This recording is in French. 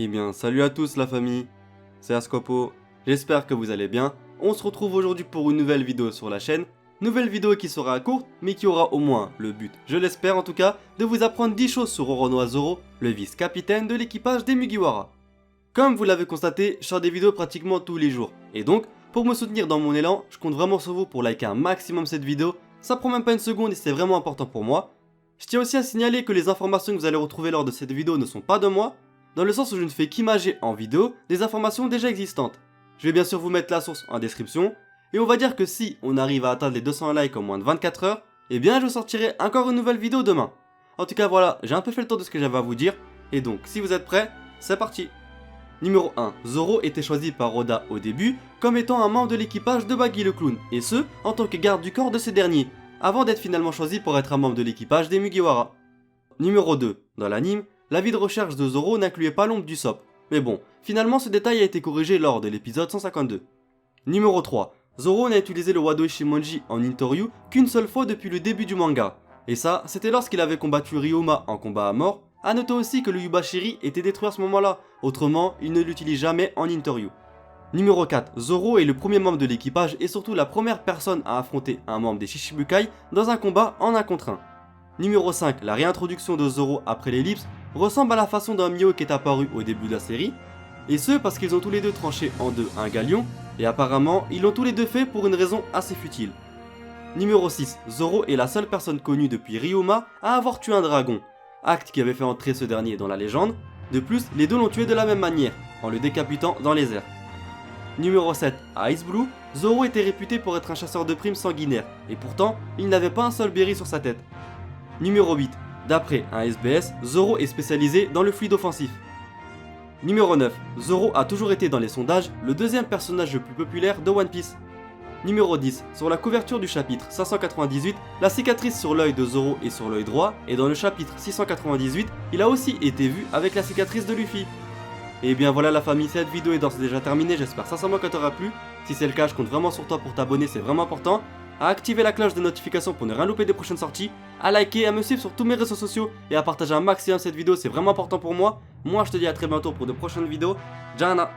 Eh bien, salut à tous la famille, c'est Ascopo, j'espère que vous allez bien. On se retrouve aujourd'hui pour une nouvelle vidéo sur la chaîne. Nouvelle vidéo qui sera courte, mais qui aura au moins le but, je l'espère en tout cas, de vous apprendre 10 choses sur Oronoa Zoro, le vice-capitaine de l'équipage des Mugiwara. Comme vous l'avez constaté, je sors des vidéos pratiquement tous les jours, et donc, pour me soutenir dans mon élan, je compte vraiment sur vous pour liker un maximum cette vidéo, ça prend même pas une seconde et c'est vraiment important pour moi. Je tiens aussi à signaler que les informations que vous allez retrouver lors de cette vidéo ne sont pas de moi, dans le sens où je ne fais qu'imager en vidéo des informations déjà existantes. Je vais bien sûr vous mettre la source en description, et on va dire que si on arrive à atteindre les 200 likes en moins de 24 heures, eh bien je sortirai encore une nouvelle vidéo demain. En tout cas voilà, j'ai un peu fait le tour de ce que j'avais à vous dire, et donc si vous êtes prêts, c'est parti. Numéro 1. Zoro était choisi par Oda au début comme étant un membre de l'équipage de Buggy le clown, et ce, en tant que garde du corps de ces derniers, avant d'être finalement choisi pour être un membre de l'équipage des Mugiwara. Numéro 2. Dans l'anime, la vie de recherche de Zoro n'incluait pas l'ombre du Sop, mais bon, finalement ce détail a été corrigé lors de l'épisode 152. Numéro 3. Zoro n'a utilisé le Wado Ishimonji en Intoryu qu'une seule fois depuis le début du manga, et ça, c'était lorsqu'il avait combattu Ryoma en combat à mort. A noter aussi que le Yubashiri était détruit à ce moment-là, autrement, il ne l'utilise jamais en Intoryu. Numéro 4. Zoro est le premier membre de l'équipage et surtout la première personne à affronter un membre des Shichibukai dans un combat en 1 contre 1. Numéro 5. La réintroduction de Zoro après l'ellipse ressemble à la façon d'un Mio qui est apparu au début de la série, et ce parce qu'ils ont tous les deux tranché en deux un galion, et apparemment ils l'ont tous les deux fait pour une raison assez futile. Numéro 6. Zoro est la seule personne connue depuis Ryoma à avoir tué un dragon, acte qui avait fait entrer ce dernier dans la légende. De plus, les deux l'ont tué de la même manière, en le décapitant dans les airs. Numéro 7. À Ice Blue, Zoro était réputé pour être un chasseur de primes sanguinaire, et pourtant, il n'avait pas un seul berry sur sa tête. Numéro 8. D'après un SBS, Zoro est spécialisé dans le fluide offensif. Numéro 9. Zoro a toujours été dans les sondages le deuxième personnage le plus populaire de One Piece. Numéro 10. Sur la couverture du chapitre 598, la cicatrice sur l'œil de Zoro est sur l'œil droit, et dans le chapitre 698, il a aussi été vu avec la cicatrice de Luffy. Et bien voilà la famille, cette vidéo est d'ores et déjà terminée, j'espère sincèrement qu'elle t'aura plu. Si c'est le cas, je compte vraiment sur toi pour t'abonner, c'est vraiment important. À activer la cloche de notification pour ne rien louper des prochaines sorties, à liker, à me suivre sur tous mes réseaux sociaux et à partager un maximum cette vidéo, c'est vraiment important pour moi. Moi je te dis à très bientôt pour de prochaines vidéos. Jana.